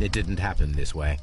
It didn't happen this way.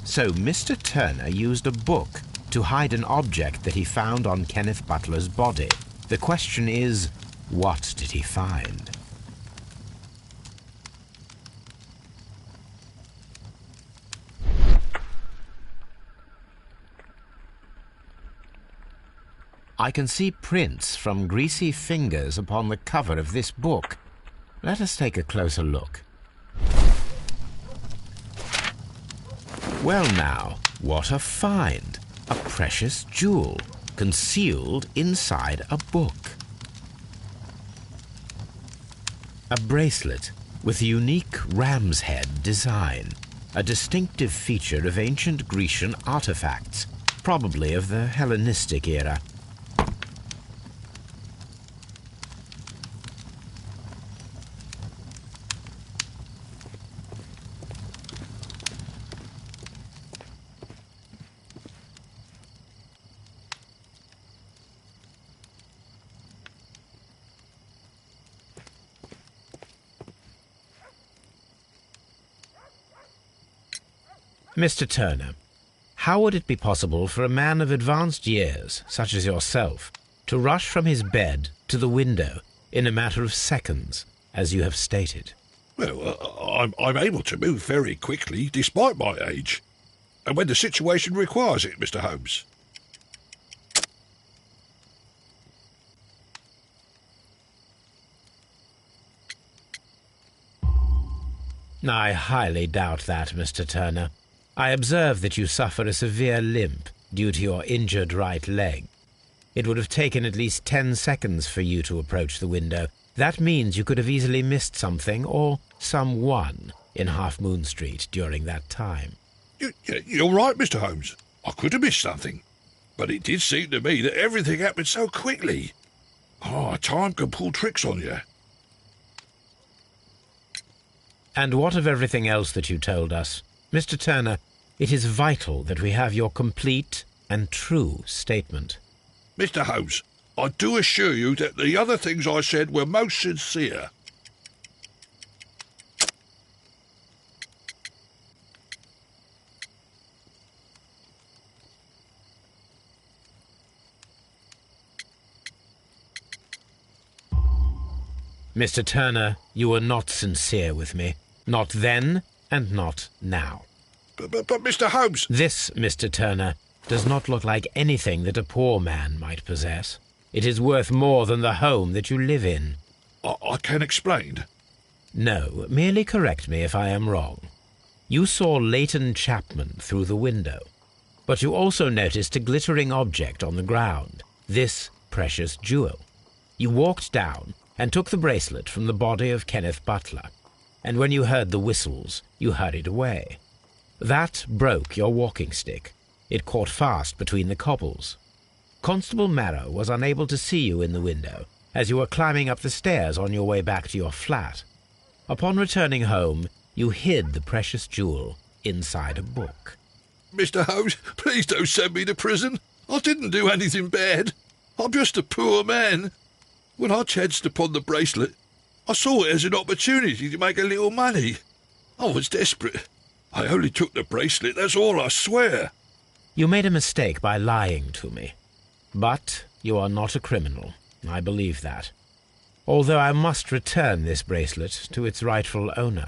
So Mr. Turner used a book to hide an object that he found on Kenneth Butler's body. The question is, what did he find? I can see prints from greasy fingers upon the cover of this book. Let us take a closer look. Well now, what a find! A precious jewel concealed inside a book. A bracelet with a unique ram's head design, a distinctive feature of ancient Grecian artifacts, probably of the Hellenistic era. Mr. Turner, how would it be possible for a man of advanced years, such as yourself, to rush from his bed to the window in a matter of seconds, as you have stated? Well, I'm able to move very quickly, despite my age. And when the situation requires it, Mr. Holmes. I highly doubt that, Mr. Turner. I observe that you suffer a severe limp due to your injured right leg. It would have taken at least 10 seconds for you to approach the window. That means you could have easily missed something or someone in Half Moon Street during that time. You're right, Mr. Holmes. I could have missed something. But it did seem to me that everything happened so quickly. Time can pull tricks on you. And what of everything else that you told us? Mr. Turner, it is vital that we have your complete and true statement. Mr. Holmes, I do assure you that the other things I said were most sincere. Mr. Turner, you were not sincere with me. Not then, and not now. But Mr. Holmes... This, Mr. Turner, does not look like anything that a poor man might possess. It is worth more than the home that you live in. I can explain. No, merely correct me if I am wrong. You saw Leighton Chapman through the window, but you also noticed a glittering object on the ground, this precious jewel. You walked down and took the bracelet from the body of Kenneth Butler, and when you heard the whistles, you hurried away. That broke your walking stick. It caught fast between the cobbles. Constable Marrow was unable to see you in the window as you were climbing up the stairs on your way back to your flat. Upon returning home, you hid the precious jewel inside a book. Mr. Holmes, please don't send me to prison. I didn't do anything bad. I'm just a poor man. When I chanced upon the bracelet, I saw it as an opportunity to make a little money. I was desperate. I only took the bracelet, that's all, I swear. You made a mistake by lying to me. But you are not a criminal. I believe that. Although I must return this bracelet to its rightful owner.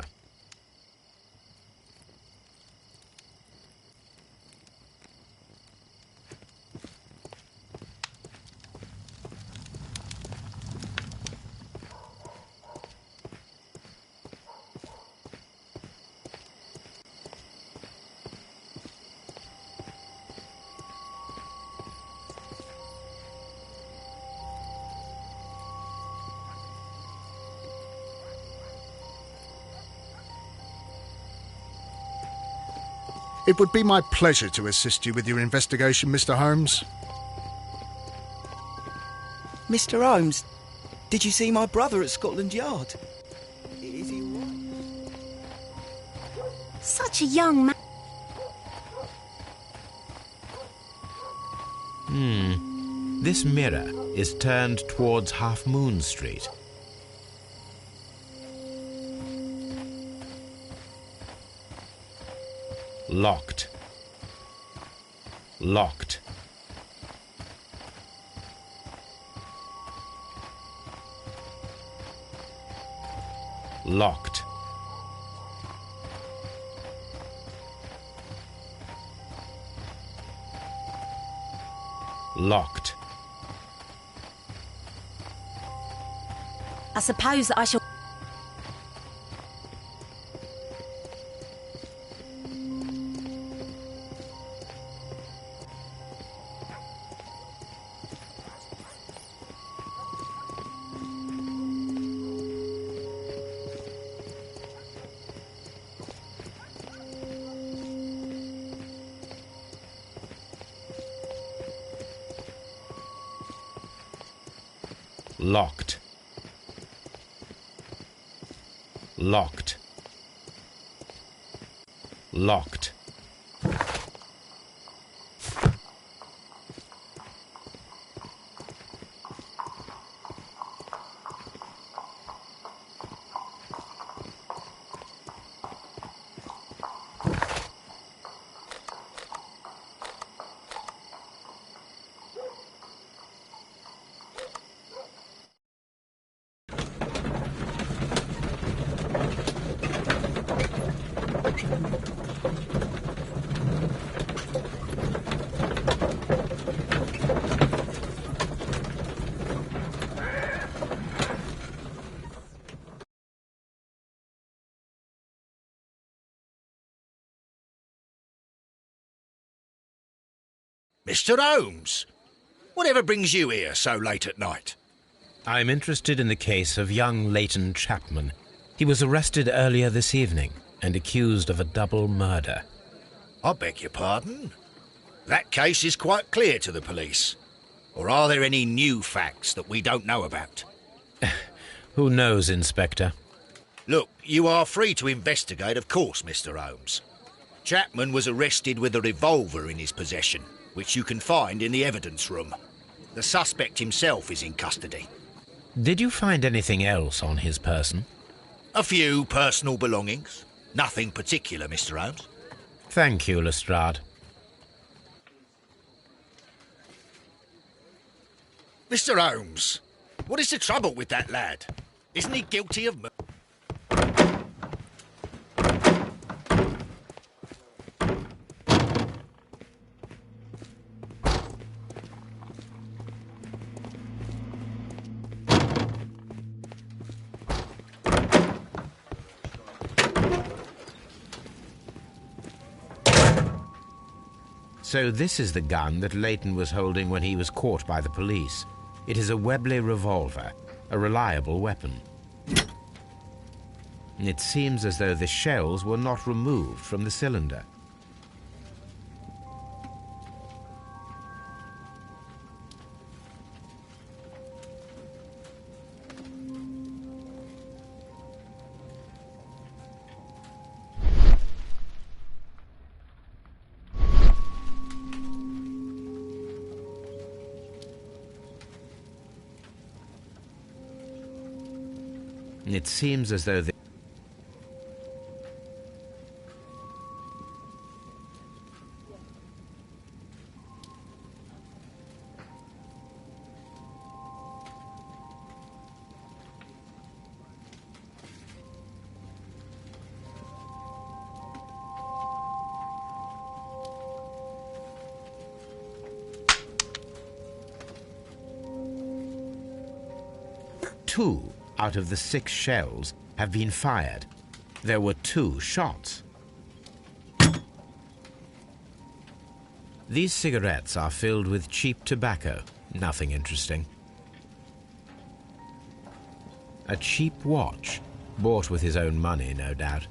It would be my pleasure to assist you with your investigation, Mr. Holmes. Mr. Holmes, did you see my brother at Scotland Yard? Is he all right? Such a young man. This mirror is turned towards Half Moon Street. Locked. Locked. Locked. Locked. I suppose that I shall... Locked. Locked. Locked. Mr. Holmes, whatever brings you here so late at night? I'm interested in the case of young Leighton Chapman. He was arrested earlier this evening and accused of a double murder. I beg your pardon? That case is quite clear to the police. Or are there any new facts that we don't know about? Who knows, Inspector? Look, you are free to investigate, of course, Mr. Holmes. Chapman was arrested with a revolver in his possession, which you can find in the evidence room. The suspect himself is in custody. Did you find anything else on his person? A few personal belongings. Nothing particular, Mr. Holmes. Thank you, Lestrade. Mr. Holmes, what is the trouble with that lad? Isn't he guilty of murder? So this is the gun that Leighton was holding when he was caught by the police. It is a Webley revolver, a reliable weapon. It seems as though the shells were not removed from the cylinder. It seems as though the two out of the 6 shells have been fired. There were 2 shots. These cigarettes are filled with cheap tobacco. Nothing interesting. A cheap watch, bought with his own money, no doubt.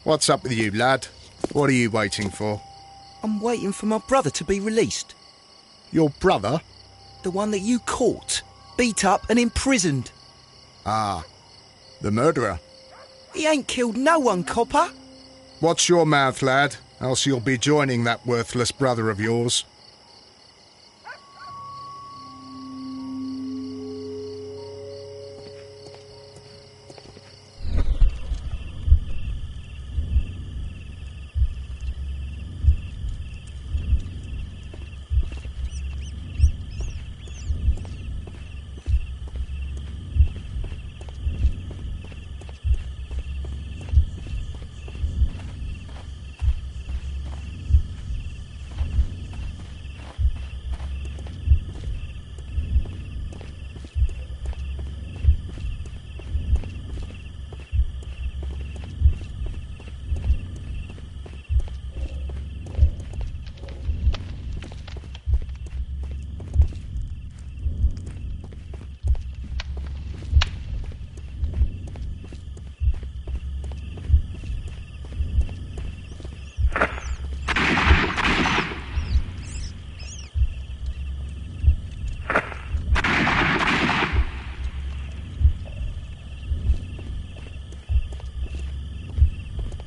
What's up with you, lad? What are you waiting for? I'm waiting for my brother to be released. Your brother? The one that you caught, beat up and imprisoned. Ah, the murderer. He ain't killed no one, copper. Watch your mouth, lad, else you'll be joining that worthless brother of yours.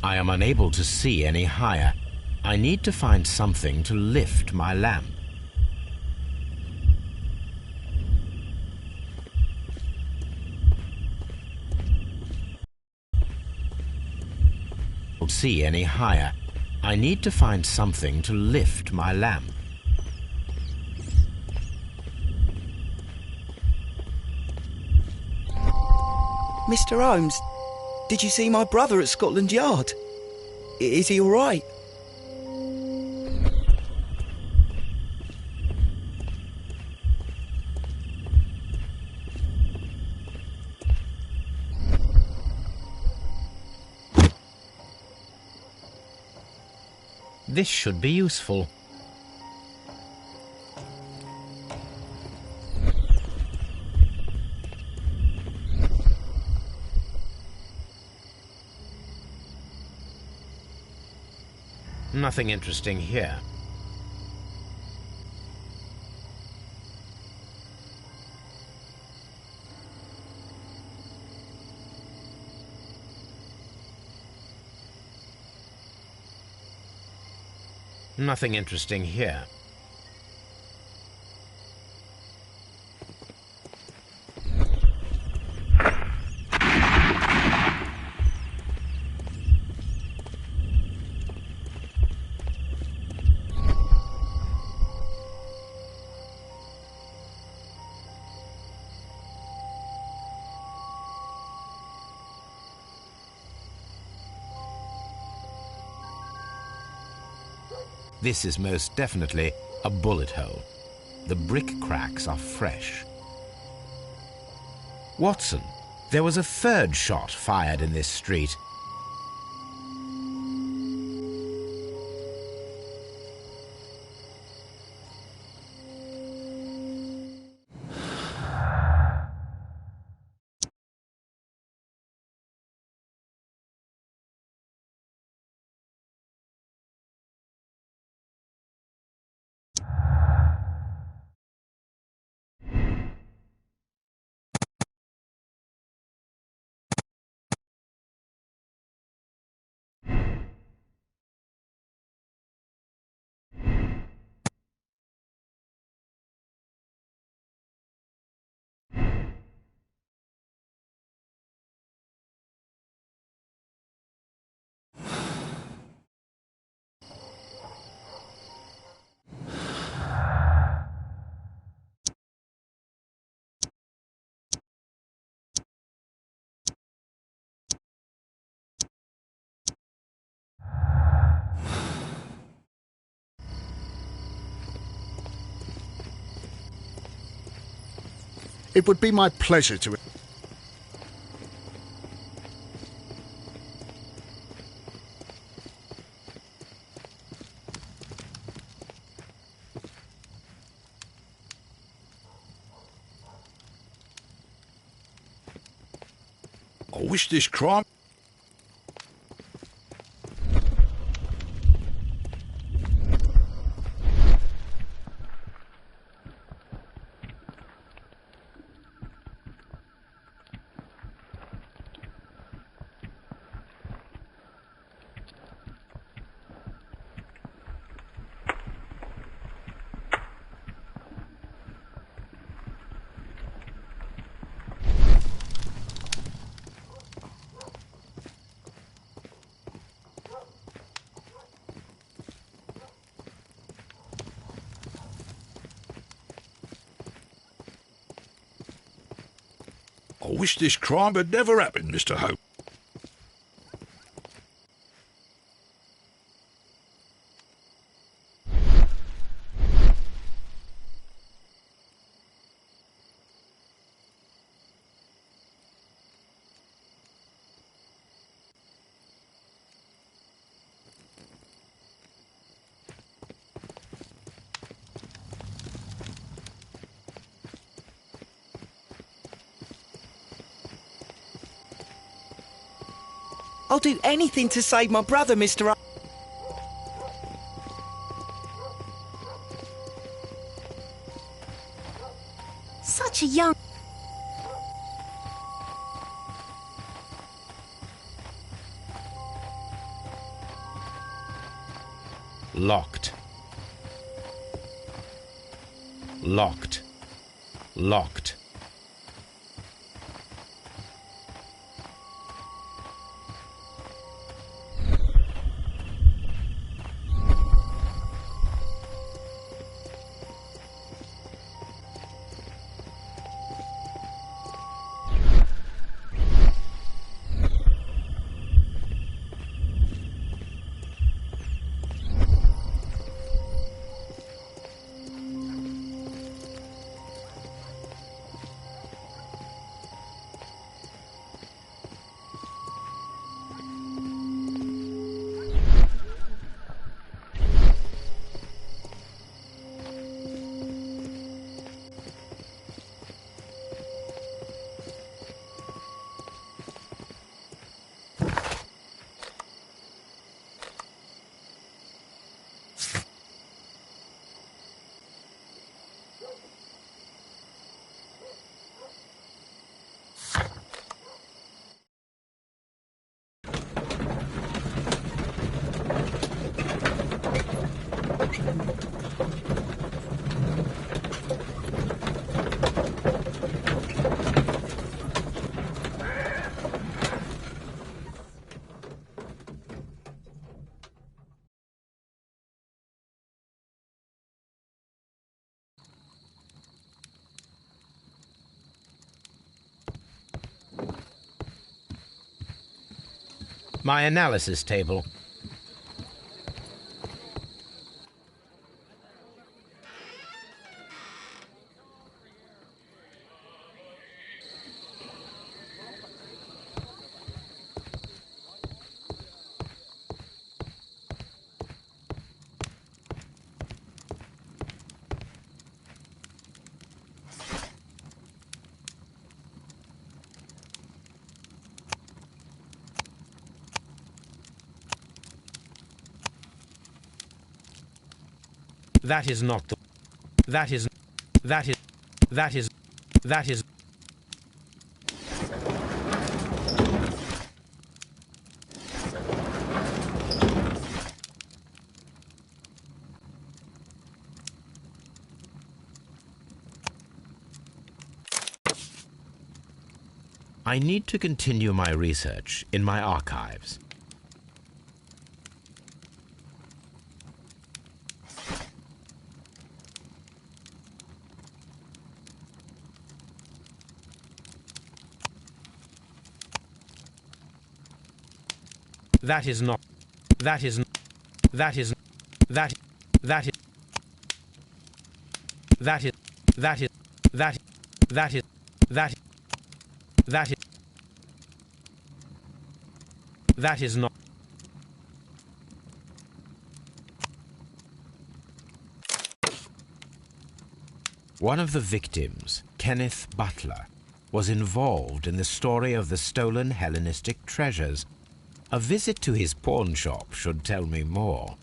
I am unable to see any higher. I need to find something to lift my lamp. See any higher. I need to find something to lift my lamp. Mr. Holmes, did you see my brother at Scotland Yard? Is he all right? This should be useful. Nothing interesting here. Nothing interesting here. This is most definitely a bullet hole. The brick cracks are fresh. Watson, there was a third shot fired in this street. It would be my pleasure to... I wish this crime... I wish this crime had never happened, Mr. Holmes. I'll do anything to save my brother, Mr. Such a young... Locked. Locked. Locked. My analysis table. That is not the... That is... That is... That is... That is... I need to continue my research in my archives. That is not... That is... That is... That... That is... That is... That is... That... That is... That... That is... That is not... One of the victims, Kenneth Butler, was involved in the story of the stolen Hellenistic treasures. A visit to his pawn shop should tell me more.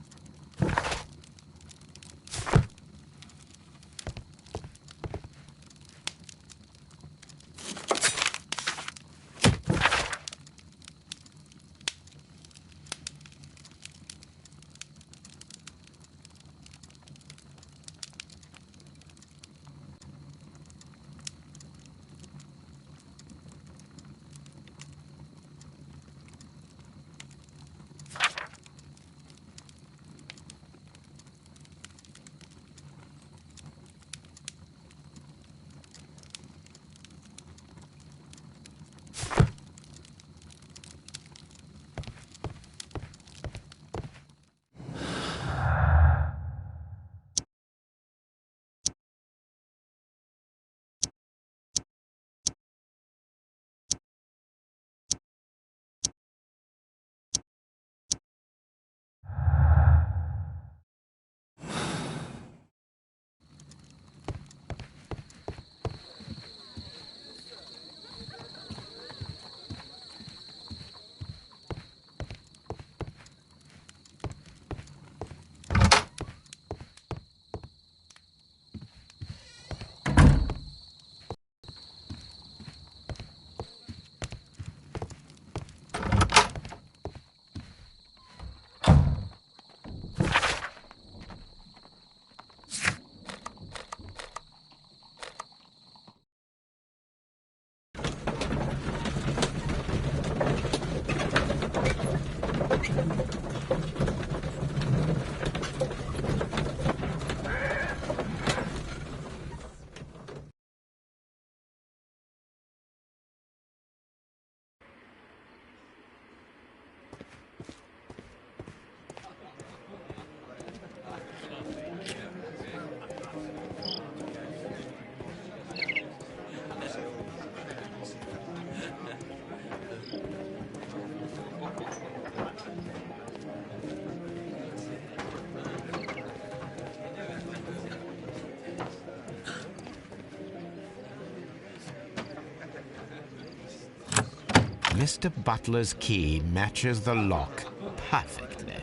Mr. Butler's key matches the lock perfectly.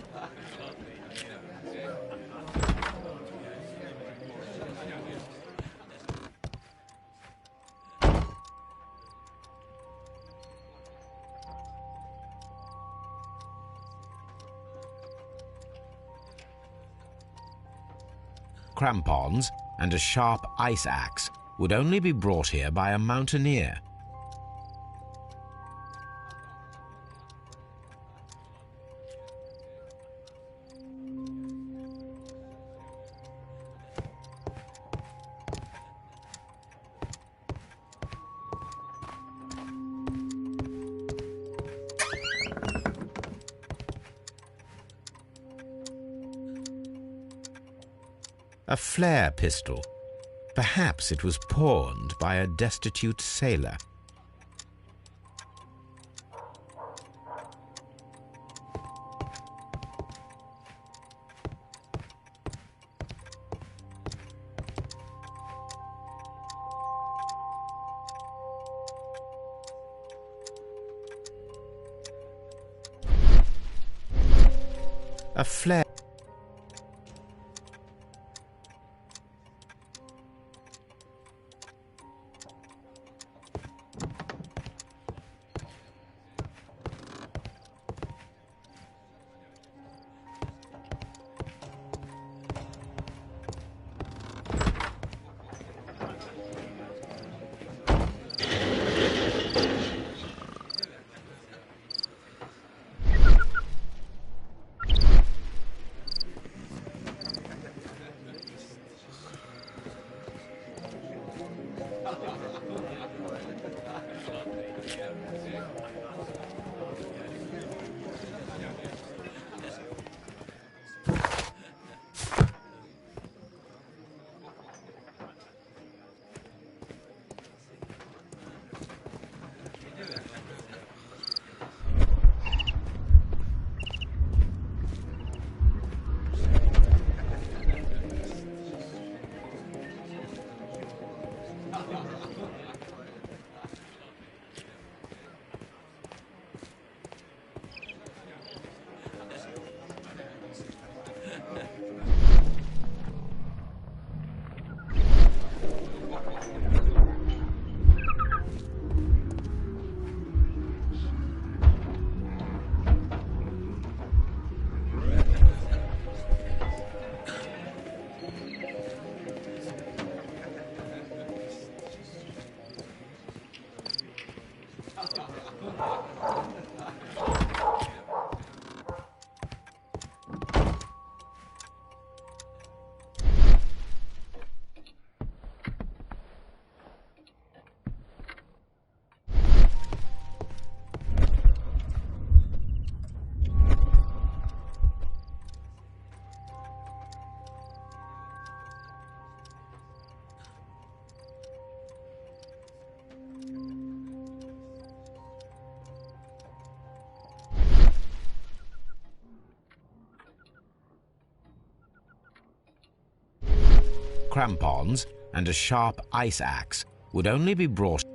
Crampons and a sharp ice axe would only be brought here by a mountaineer. A flare pistol. Perhaps it was pawned by a destitute sailor. A flare. Crampons and a sharp ice axe would only be brought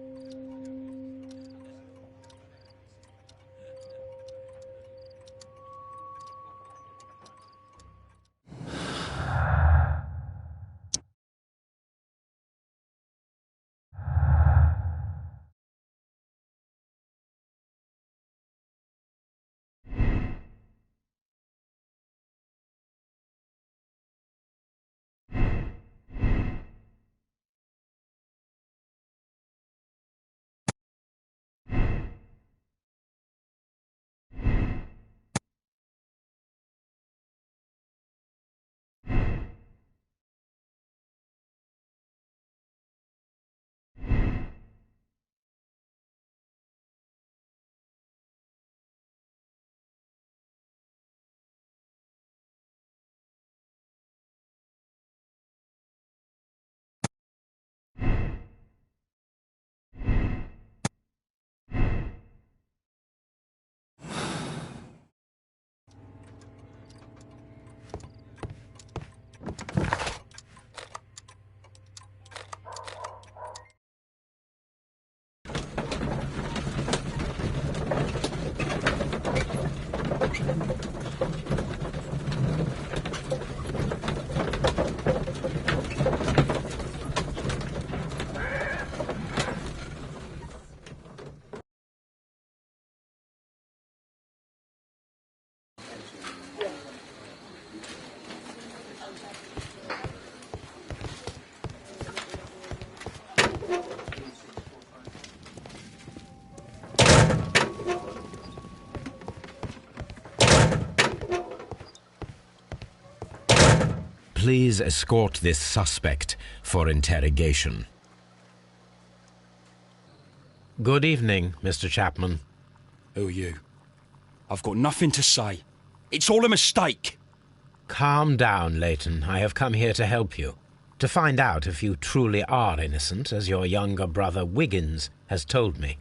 Please escort this suspect for interrogation. Good evening, Mr. Chapman. Who are you? I've got nothing to say. It's all a mistake. Calm down, Leighton. I have come here to help you. To find out if you truly are innocent, as your younger brother Wiggins has told me.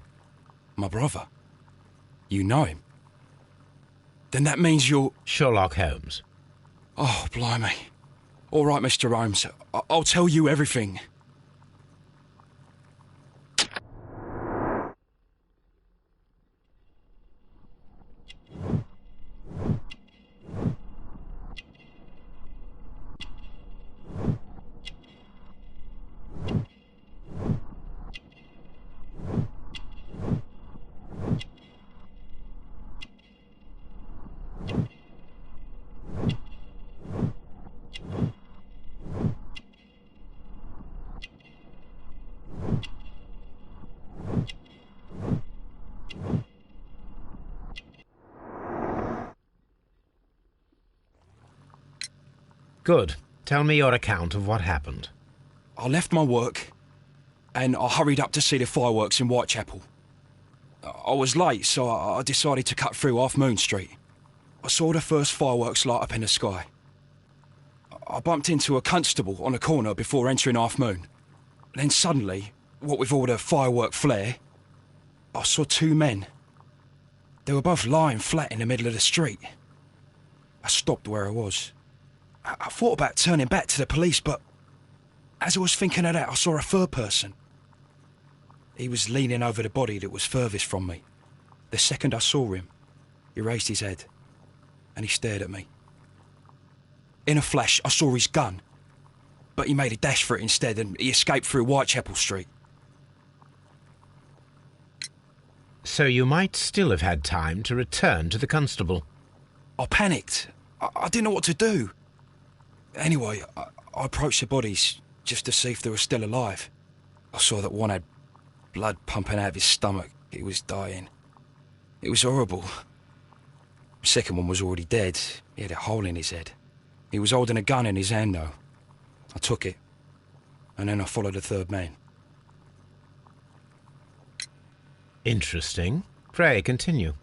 My brother? You know him? Then that means you're... Sherlock Holmes. Oh, blimey. All right, Mr. Holmes. I'll tell you everything. Good. Tell me your account of what happened. I left my work and I hurried up to see the fireworks in Whitechapel. I was late, so I decided to cut through Half Moon Street. I saw the first fireworks light up in the sky. I bumped into a constable on a corner before entering Half Moon. Then suddenly, what with all the firework flare, I saw two men. They were both lying flat in the middle of the street. I stopped where I was. I thought about turning back to the police, but as I was thinking of that, I saw a third person. He was leaning over the body that was furthest from me. The second I saw him, he raised his head and he stared at me. In a flash, I saw his gun, but he made a dash for it instead and he escaped through Whitechapel Street. So you might still have had time to return to the constable. I panicked. I didn't know what to do. Anyway, I approached the bodies just to see if they were still alive. I saw that one had blood pumping out of his stomach. He was dying. It was horrible. The second one was already dead. He had a hole in his head. He was holding a gun in his hand, though. I took it, and then I followed the third man. Interesting. Pray, continue.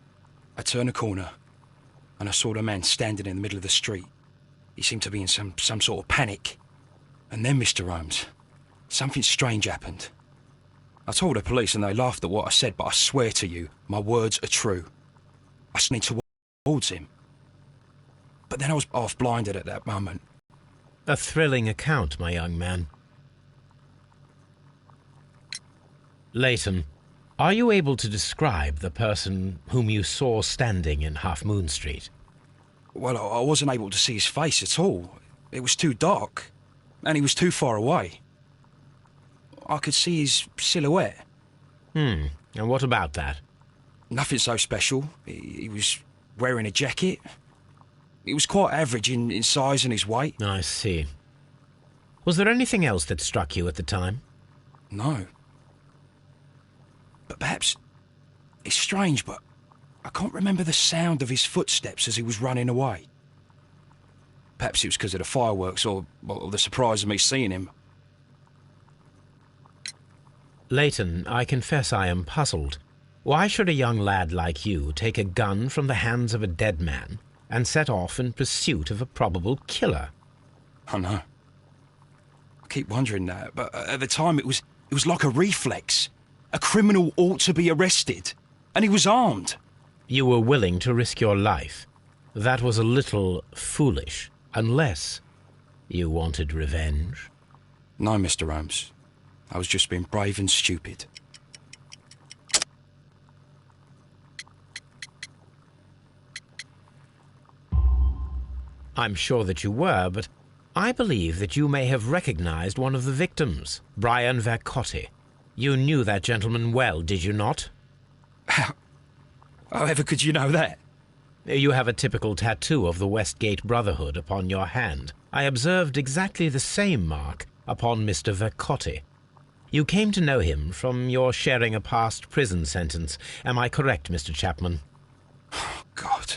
I turned a corner, and I saw the man standing in the middle of the street. He seemed to be in some sort of panic. And then, Mr. Holmes, something strange happened. I told the police and they laughed at what I said, but I swear to you, my words are true. I sneaked towards him. But then I was half blinded at that moment. A thrilling account, my young man. Leighton, are you able to describe the person whom you saw standing in Half Moon Street? Well, I wasn't able to see his face at all. It was too dark, and he was too far away. I could see his silhouette. And what about that? Nothing so special. He was wearing a jacket. He was quite average in size and his weight. I see. Was there anything else that struck you at the time? No. But perhaps... It's strange, but I can't remember the sound of his footsteps as he was running away. Perhaps it was because of the fireworks or the surprise of me seeing him. Leighton, I confess I am puzzled. Why should a young lad like you take a gun from the hands of a dead man and set off in pursuit of a probable killer? I know. I keep wondering that, but at the time it was like a reflex. A criminal ought to be arrested, and he was armed. You were willing to risk your life. That was a little foolish, unless you wanted revenge. No, Mr. Holmes. I was just being brave and stupid. I'm sure that you were, but I believe that you may have recognized one of the victims, Brian Vercotti. You knew that gentleman well, did you not? However could you know that? You have a typical tattoo of the Westgate Brotherhood upon your hand. I observed exactly the same mark upon Mr. Vercotti. You came to know him from your sharing a past prison sentence. Am I correct, Mr. Chapman? Oh, God.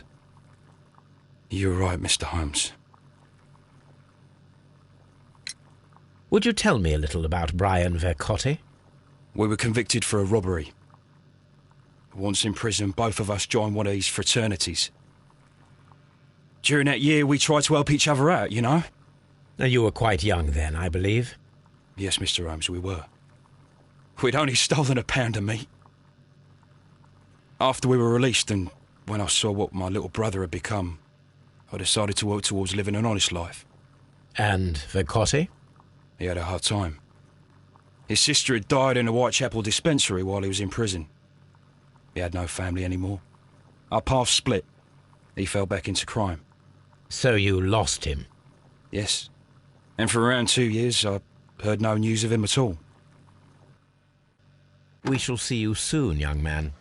You're right, Mr. Holmes. Would you tell me a little about Brian Vercotti? We were convicted for a robbery. Once in prison, both of us joined one of these fraternities. During that year, we tried to help each other out, you know? You were quite young then, I believe. Yes, Mr. Holmes, we were. We'd only stolen a pound of meat. After we were released, and when I saw what my little brother had become, I decided to work towards living an honest life. And Vercotti? He had a hard time. His sister had died in a Whitechapel dispensary while he was in prison. He had no family anymore. Our paths split. He fell back into crime. So you lost him? Yes. And for around 2 years, I heard no news of him at all. We shall see you soon, young man.